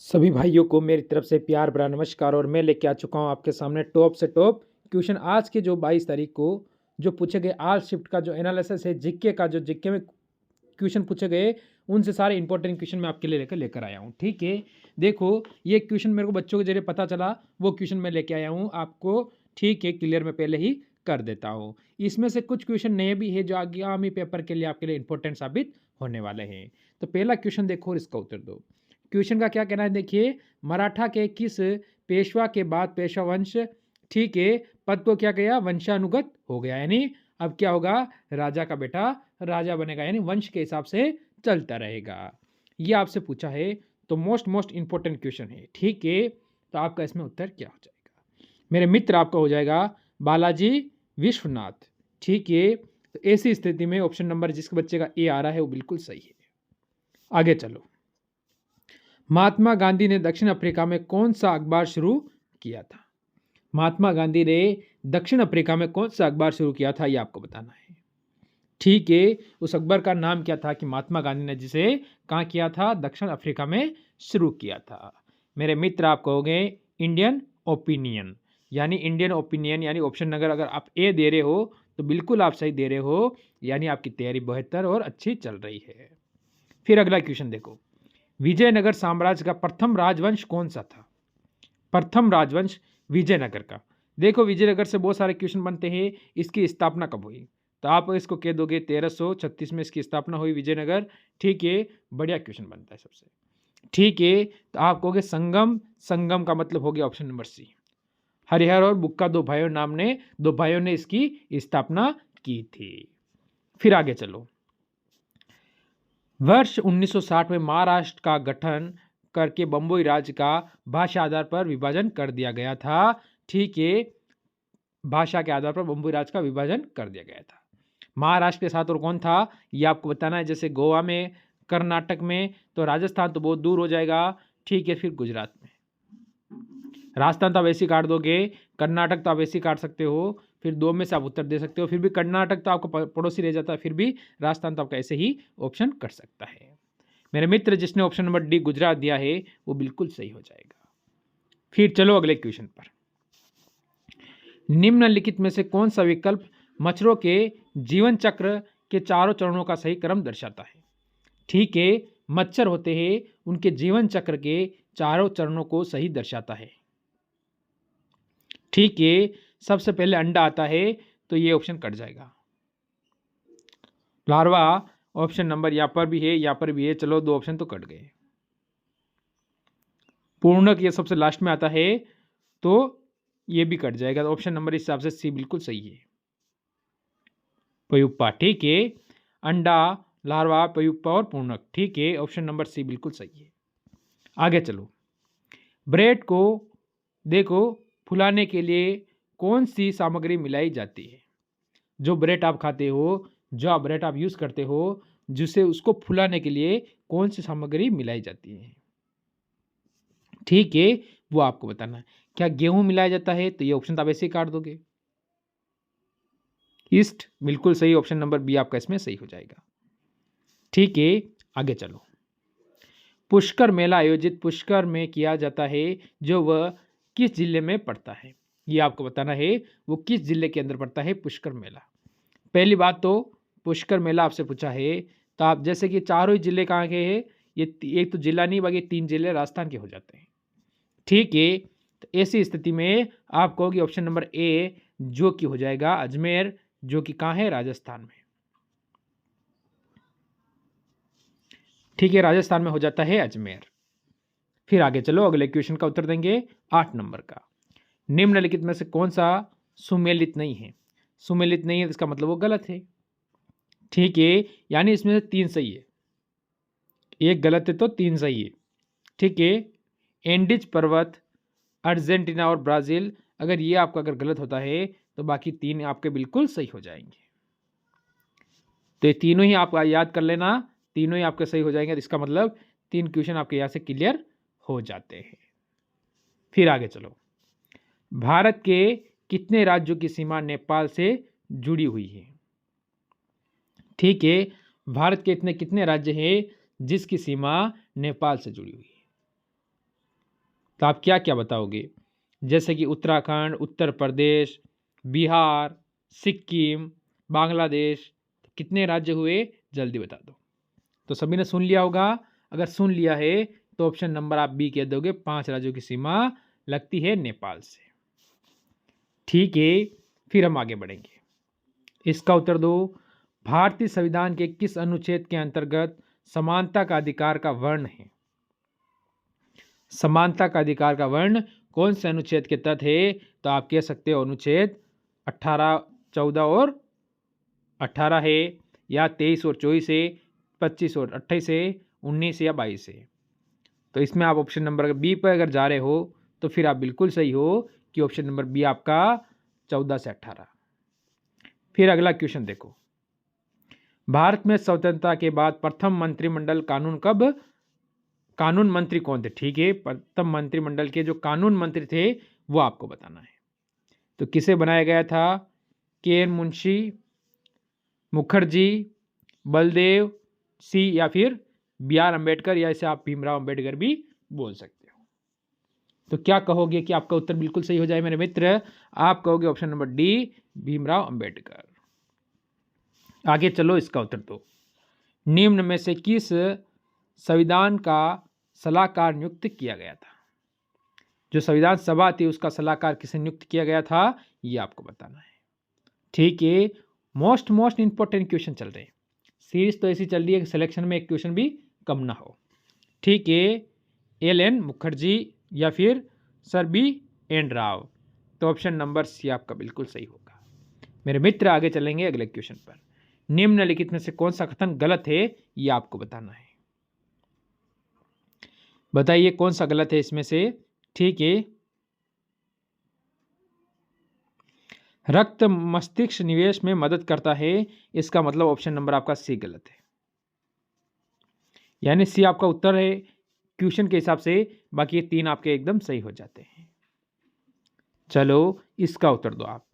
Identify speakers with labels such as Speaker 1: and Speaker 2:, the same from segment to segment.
Speaker 1: सभी भाइयों को मेरी तरफ से प्यार भरा नमस्कार और मैं लेके आ चुका हूँ आपके सामने टॉप से टॉप क्वेश्चन आज के जो 22 तारीख को जो पूछे गए आल शिफ्ट का जो एनालिसिस है जीके का जो जीके में क्वेश्चन पूछे गए उनसे सारे इंपॉर्टेंट क्वेश्चन मैं आपके लिए लेकर आया हूँ। ठीक है, देखो ये क्वेश्चन मेरे को बच्चों के जरिए पता चला, वो क्वेश्चन मैं लेके आया हूँ आपको। ठीक है, क्लियर मैं पहले ही कर देता हूँ। इसमें से कुछ क्वेश्चन नए भी है जो आगामी पेपर के लिए आपके लिए इंपॉर्टेंट साबित होने वाले हैं। तो पहला क्वेश्चन देखो और इसका उत्तर दो। क्वेश्चन का क्या कहना है, देखिए मराठा के किस पेशवा के बाद पेशवा वंश ठीक है पद को क्या गया वंशानुगत हो गया, यानी अब क्या होगा राजा का बेटा राजा बनेगा, यानी वंश के हिसाब से चलता रहेगा। ये आपसे पूछा है तो मोस्ट इंपॉर्टेंट क्वेश्चन है। ठीक है, तो आपका इसमें उत्तर क्या हो जाएगा मेरे मित्र, आपका हो जाएगा बालाजी विश्वनाथ। ठीक है, तो ऐसी स्थिति में ऑप्शन नंबर जिसके बच्चे का ए आ रहा है वो बिल्कुल सही है। आगे चलो, महात्मा गांधी ने दक्षिण अफ्रीका में कौन सा अखबार शुरू किया था? महात्मा गांधी ने दक्षिण अफ्रीका में कौन सा अखबार शुरू किया था, ये आपको बताना है। ठीक है, उस अखबार का नाम क्या था कि महात्मा गांधी ने जिसे कहाँ किया था, दक्षिण अफ्रीका में शुरू किया था। मेरे मित्र आप कहोगे इंडियन ओपिनियन, यानी इंडियन ओपिनियन, यानी ऑप्शन नंबर अगर आप ए दे रहे हो तो बिल्कुल आप सही दे रहे हो, यानी आपकी तैयारी बेहतर और अच्छी चल रही है। फिर अगला क्वेश्चन देखो, विजयनगर साम्राज्य का प्रथम राजवंश कौन सा था? प्रथम राजवंश विजयनगर का। देखो विजयनगर से बहुत सारे क्वेश्चन बनते हैं, इसकी स्थापना कब हुई? तो आप इसको कह दोगे 1336 में इसकी स्थापना हुई विजयनगर। ठीक है, बढ़िया क्वेश्चन बनता है सबसे। ठीक है, तो आप कहोगे संगम, संगम का मतलब हो गया ऑप्शन नंबर सी, हरिहर और बुक्का दो भाइयों ने इसकी स्थापना की थी। फिर आगे चलो, वर्ष 1960 में महाराष्ट्र का गठन करके बंबई राज्य का भाषा आधार पर विभाजन कर दिया गया था। ठीक है, भाषा के आधार पर बंबई राज्य का विभाजन कर दिया गया था। महाराष्ट्र के साथ और कौन था ये आपको बताना है, जैसे गोवा में, कर्नाटक में, तो राजस्थान तो बहुत दूर हो जाएगा। ठीक है, फिर गुजरात में, राजस्थान तो आप ऐसे काट दोगे, कर्नाटक तो आप ऐसे काट सकते हो, फिर दो में से आप उत्तर दे सकते हो, फिर भी कर्नाटक तो आपका पड़ोसी रह जाता है, फिर भी राजस्थान तो आपका ऐसे ही ऑप्शन कर सकता है। मेरे मित्र जिसने ऑप्शन नंबर डी गुजरात दिया है वो बिल्कुल सही हो जाएगा। फिर चलो अगले क्वेश्चन पर, निम्नलिखित में से कौन सा विकल्प मच्छरों के जीवन चक्र के चारों चरणों का सही क्रम दर्शाता है? ठीक है, मच्छर होते हैं उनके जीवन चक्र के चारों चरणों को सही दर्शाता है। ठीक है, सबसे पहले अंडा आता है तो ये ऑप्शन कट जाएगा, लार्वा ऑप्शन नंबर यहाँ पर भी है यहाँ पर भी है, चलो दो ऑप्शन तो कट गए। पूर्णक ये सबसे लास्ट में आता है तो ये भी कट जाएगा, तो ऑप्शन नंबर इस हिसाब से सी बिल्कुल सही है, पयुप्पा। ठीक है, अंडा, लार्वा, पयुप्पा और पूर्णक। ठीक है, ऑप्शन नंबर सी बिल्कुल सही है। आगे चलो, ब्रेड को देखो फुलाने के लिए कौन सी सामग्री मिलाई जाती है? जो ब्रेड आप खाते हो, जो ब्रेड आप यूज़ करते हो, जिसे उसको फुलाने के लिए कौन सी सामग्री मिलाई जाती है? ठीक है, वो आपको बताना है। क्या गेहूं मिलाया जाता है? तो ये ऑप्शन तो आप ऐसे ही काट दोगे, ईस्ट बिल्कुल सही, ऑप्शन नंबर बी आपका इसमें सही हो जाएगा। ठीक है, आगे चलो, पुष्कर मेला आयोजित पुष्कर में किया जाता है जो वह किस जिले में पड़ता है? ये आपको बताना है वो किस जिले के अंदर पड़ता है पुष्कर मेला। पहली बात तो पुष्कर मेला आपसे पूछा है तो आप जैसे कि चारों ही जिले कहाँ के हैं, ये एक तो जिला नहीं बाकी 3 जिले राजस्थान के हो जाते हैं। ठीक है, तो ऐसी स्थिति में आप कहोगे ऑप्शन नंबर ए जो कि हो जाएगा अजमेर, जो कि कहाँ है राजस्थान में। ठीक है, राजस्थान में हो जाता है अजमेर। फिर आगे चलो अगले क्वेश्चन का उत्तर देंगे 8 नंबर का, निम्नलिखित में से कौन सा सुमेलित नहीं है? सुमेलित नहीं है तो इसका मतलब वो गलत है। ठीक है, यानी इसमें से 3 सही है, एक गलत है तो 3 सही है। ठीक है, एंडीज पर्वत, अर्जेंटीना और ब्राज़ील, अगर ये आपका अगर गलत होता है तो बाकी 3 आपके बिल्कुल सही हो जाएंगे। तो ये तीनों ही आप याद कर लेना, तीनों ही आपके सही हो जाएंगे, तो इसका मतलब 3 क्वेश्चन आपके यहाँ से क्लियर हो जाते हैं। फिर आगे चलो, भारत के कितने राज्यों की सीमा नेपाल से जुड़ी हुई है? ठीक है, भारत के इतने कितने राज्य हैं जिसकी सीमा नेपाल से जुड़ी हुई है? तो आप क्या क्या बताओगे? जैसे कि उत्तराखंड, उत्तर प्रदेश, बिहार, सिक्किम, बांग्लादेश, कितने राज्य हुए? जल्दी बता दो। तो सभी ने सुन लिया होगा। अगर सुन लिया है तो ऑप्शन नंबर आप बी कह दोगे। 5 राज्यों की सीमा लगती है नेपाल से। ठीक है, फिर हम आगे बढ़ेंगे। इसका उत्तर दो। भारतीय संविधान के किस अनुच्छेद के अंतर्गत समानता का अधिकार का वर्ण है? समानता का अधिकार का वर्ण कौन से अनुच्छेद के तहत है? तो आप कह सकते हो अनुच्छेद 18, 14 और 18 है, या 23 और 24 है, 25 और 28 है, 19 या 22 है। तो इसमें आप ऑप्शन नंबर बी पर अगर जा रहे हो तो फिर आप बिल्कुल सही हो कि ऑप्शन नंबर बी आपका 14 से 18। फिर अगला क्वेश्चन देखो। भारत में स्वतंत्रता के बाद प्रथम मंत्रिमंडल कानून मंत्री कौन थे? ठीक है, प्रथम मंत्रिमंडल के जो कानून मंत्री थे वो आपको बताना है। तो किसे बनाया गया था? के एन मुंशी, मुखर्जी, बलदेव सी, या फिर बी आर अम्बेडकर, या इसे आप भीमराव अम्बेडकर भी बोल सकते हो। तो क्या कहोगे कि आपका उत्तर बिल्कुल सही हो जाए मेरे मित्र? आप कहोगे option number D, Bhimrao Ambedkar. आगे चलो, इसका उत्तर दो। निम्न में से किस संविधान का सलाहकार नियुक्त किया गया था? जो संविधान सभा थी उसका सलाहकार किसे नियुक्त किया गया था, ये आपको बताना है। ठीक है, मोस्ट इंपॉर्टेंट क्वेश्चन चल रहे हैं। सीरीज तो ऐसी चल रही है कि सिलेक्शन में एक क्वेश्चन भी कम ना हो। ठीक है, एल एन मुखर्जी या फिर सर बी एन राव। तो ऑप्शन नंबर सी आपका बिल्कुल सही होगा मेरे मित्र। आगे चलेंगे अगले क्वेश्चन पर। निम्नलिखित में से कौन सा कथन गलत है, ये आपको बताना है। बताइए कौन सा गलत है इसमें से। ठीक है, रक्त मस्तिष्क निवेश में मदद करता है, इसका मतलब ऑप्शन नंबर आपका सी गलत है। यानी सी आपका उत्तर है क्वेश्चन के हिसाब से, बाकी ये 3 आपके एकदम सही हो जाते हैं। चलो, इसका उत्तर दो आप।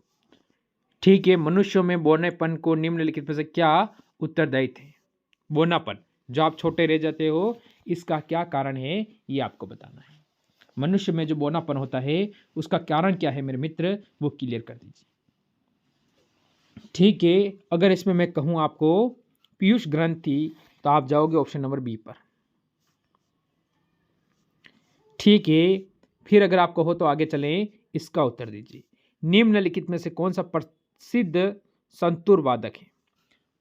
Speaker 1: ठीक है, मनुष्यों में बौनेपन को निम्नलिखित में से क्या उत्तरदायी थे? बौनापन, जो आप छोटे रह जाते हो, इसका क्या कारण है, ये आपको बताना है। मनुष्य में जो बौनापन होता है उसका कारण क्या है मेरे मित्र, वो क्लियर कर दीजिए। ठीक है, अगर इसमें मैं कहूं आपको पीयूष ग्रंथि, तो आप जाओगे ऑप्शन नंबर बी पर। ठीक है, फिर अगर आप कहो तो आगे चलें, इसका उत्तर दीजिए। निम्नलिखित में से कौन सा प्रसिद्ध संतूर वादक है?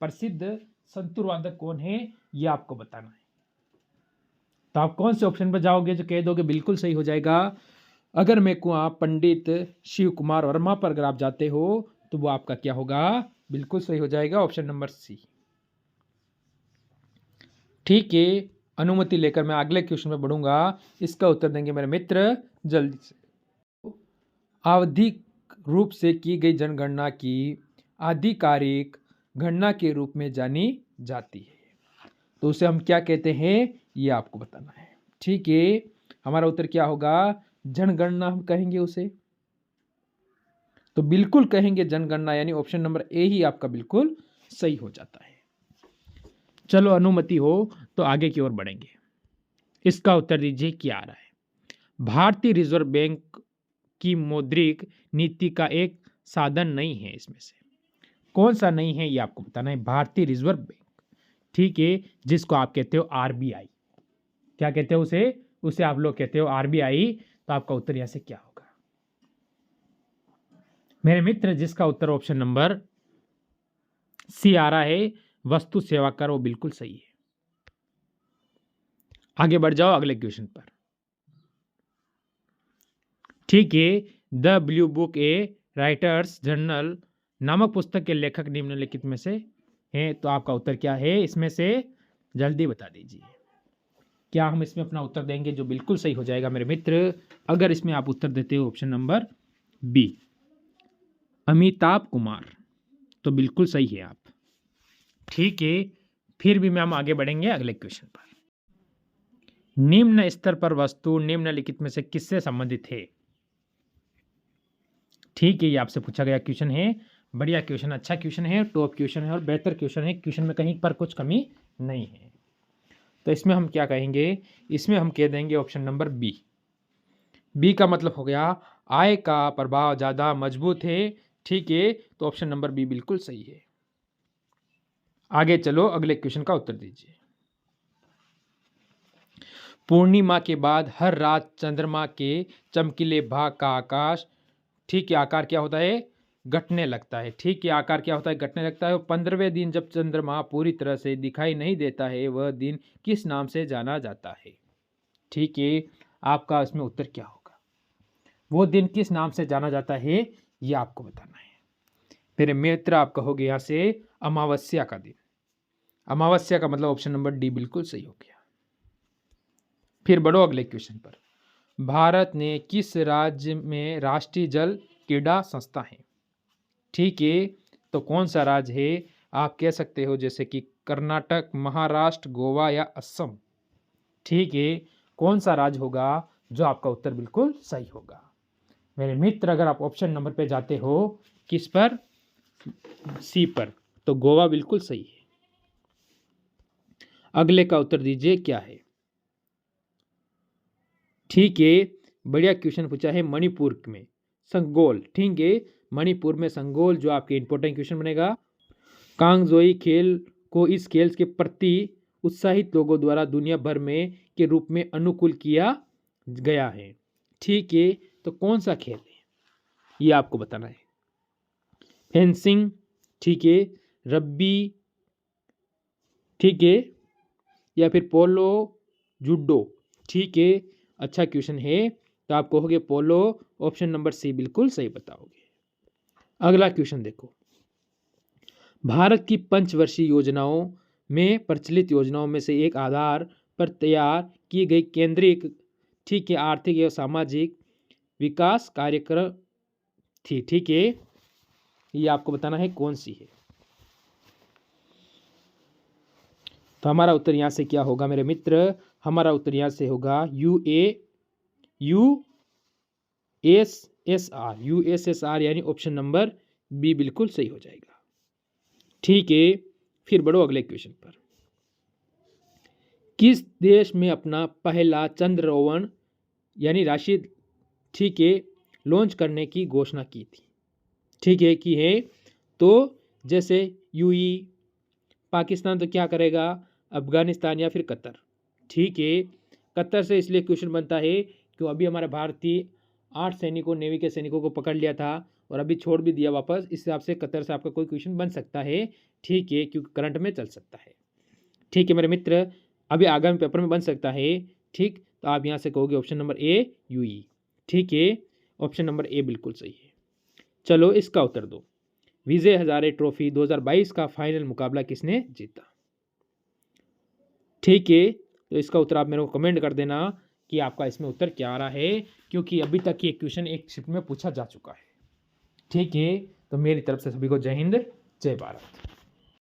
Speaker 1: प्रसिद्ध संतूर वादक कौन है, यह आपको बताना है। तो आप कौन से ऑप्शन पर जाओगे जो कह दोगे बिल्कुल सही हो जाएगा? अगर मैं कहूँ पंडित शिव कुमार वर्मा पर अगर आप जाते हो तो वो आपका क्या होगा? बिल्कुल सही हो जाएगा, ऑप्शन नंबर सी। ठीक है, अनुमति लेकर मैं अगले क्वेश्चन में बढ़ूंगा। इसका उत्तर देंगे मेरे मित्र जल्दी से। आवधिक रूप से की गई जनगणना की आधिकारिक गणना के रूप में जानी जाती है, तो उसे हम क्या कहते हैं, ये आपको बताना है। ठीक है, हमारा उत्तर क्या होगा? जनगणना हम कहेंगे उसे। तो बिल्कुल कहेंगे जनगणना, यानी ऑप्शन नंबर ए ही आपका बिल्कुल सही हो जाता है। चलो, अनुमति हो तो आगे की ओर बढ़ेंगे। इसका उत्तर दीजिए क्या आ रहा है? भारतीय रिजर्व बैंक की मौद्रिक नीति का एक साधन नहीं है। इसमें से कौन सा नहीं है, ये आपको बताना है। भारतीय रिजर्व बैंक, ठीक है, जिसको आप कहते हो आरबीआई। क्या कहते हो उसे आप लोग कहते हो आरबीआई। तो आपका उत्तर यहां से क्या होगा मेरे मित्र? जिसका उत्तर ऑप्शन नंबर सी आ रहा है, वस्तु सेवा कर, वो बिल्कुल सही है। आगे बढ़ जाओ अगले क्वेश्चन पर। ठीक है, the blue book A writers journal नामक पुस्तक के लेखक निम्नलिखित में से हैं। तो आपका उत्तर क्या है इसमें से? जल्दी बता दीजिए। क्या हम इसमें अपना उत्तर देंगे जो बिल्कुल सही हो जाएगा मेरे मित्र? अगर इसमें आप उत्तर देते हो option number B, Amitabh Kumar, तो बिल्कुल सही है आप। ठीक है, फिर भी हम आगे बढ़ेंगे अगले क्वेश्चन पर। निम्न स्तर पर वस्तु निम्नलिखित में से किससे संबंधित है? ठीक है, ये आपसे पूछा गया क्वेश्चन है। बढ़िया क्वेश्चन, अच्छा क्वेश्चन है, टॉप क्वेश्चन है और बेहतर क्वेश्चन है। क्वेश्चन में कहीं पर कुछ कमी नहीं है। तो इसमें हम क्या कहेंगे? इसमें हम कह देंगे ऑप्शन नंबर बी, बी का मतलब हो गया आय का प्रभाव ज़्यादा मजबूत है। ठीक है, तो ऑप्शन नंबर बी बिल्कुल सही है। आगे चलो, अगले क्वेश्चन का उत्तर दीजिए। पूर्णिमा के बाद हर रात चंद्रमा के चमकीले भाग का आकाश, ठीक है, आकार क्या होता है? घटने लगता है। ठीक है, आकार क्या होता है? घटने लगता है। 15वें दिन जब चंद्रमा पूरी तरह से दिखाई नहीं देता है, वह दिन किस नाम से जाना जाता है? ठीक है, आपका इसमें उत्तर क्या होगा? वो दिन किस नाम से जाना जाता है, ये आपको बताना है। मेरे मित्र, आप कहोगे यहाँ से अमावस्या का दिन। अमावस्या का मतलब ऑप्शन नंबर डी बिल्कुल सही हो गया। फिर बढ़ो अगले क्वेश्चन पर। भारत ने किस राज्य में राष्ट्रीय जल क्रीड़ा संस्था है? ठीक है, तो कौन सा राज्य है? आप कह सकते हो जैसे कि कर्नाटक, महाराष्ट्र, गोवा या असम। ठीक है, कौन सा राज्य होगा जो आपका उत्तर बिल्कुल सही होगा? मेरे मित्र, अगर आप ऑप्शन नंबर पे जाते हो, किस पर? सी पर, तो गोवा बिल्कुल सही है। अगले का उत्तर दीजिए क्या है? ठीक है, बढ़िया क्वेश्चन पूछा है। मणिपुर में संगोल, ठीक है, मणिपुर में संगोल जो आपके इंपॉर्टेंट क्वेश्चन बनेगा। कांगजोई खेल को इस खेल के प्रति उत्साहित लोगों द्वारा दुनिया भर में के रूप में अनुकूल किया गया है। ठीक है, तो कौन सा खेल है ये आपको बताना है। फेंसिंग, ठीक है, रग्बी, ठीक है, या फिर पोलो, जूडो। ठीक है, अच्छा क्वेश्चन है, तो आप कहोगे पोलो, ऑप्शन नंबर सी बिल्कुल सही बताओगे। अगला क्वेश्चन देखो। भारत की पंचवर्षीय योजनाओं में प्रचलित योजनाओं में से एक आधार पर तैयार की गई केंद्रीय, ठीक है, आर्थिक एवं सामाजिक विकास कार्यक्रम थी। ठीक है, ये आपको बताना है कौन सी है। तो हमारा उत्तर यहाँ से क्या होगा मेरे मित्र? हमारा उत्तर यहाँ से होगा यूएसएसआर, यानी ऑप्शन नंबर बी बिल्कुल सही हो जाएगा। ठीक है, फिर बढ़ो अगले क्वेश्चन पर। किस देश में अपना पहला चंद्रयान यानी राशि, ठीक है, लॉन्च करने की घोषणा की थी? ठीक है, की है, तो जैसे यूएई, पाकिस्तान तो क्या करेगा, अफगानिस्तान या फिर कतर। ठीक है, कतर से इसलिए क्वेश्चन बनता है क्यों अभी हमारे भारतीय 8 सैनिकों, नेवी के सैनिकों को पकड़ लिया था और अभी छोड़ भी दिया वापस। इस हिसाब से कतर से आपका कोई क्वेश्चन बन सकता है। ठीक है, क्योंकि करंट में चल सकता है। ठीक है मेरे मित्र, अभी आगामी पेपर में बन सकता है। ठीक, तो आप यहाँ से कहोगे ऑप्शन नंबर ए यूई। ठीक है, ऑप्शन नंबर ए बिल्कुल सही है। चलो इसका उत्तर दो। विजय हजारे ट्रॉफी 2022 का फाइनल मुकाबला किसने जीता? ठीक है, तो इसका उत्तर आप मेरे को कमेंट कर देना कि आपका इसमें उत्तर क्या आ रहा है, क्योंकि अभी तक ये क्वेश्चन एक शिफ्ट में पूछा जा चुका है। ठीक है, तो मेरी तरफ से सभी को जय हिंद, जय भारत।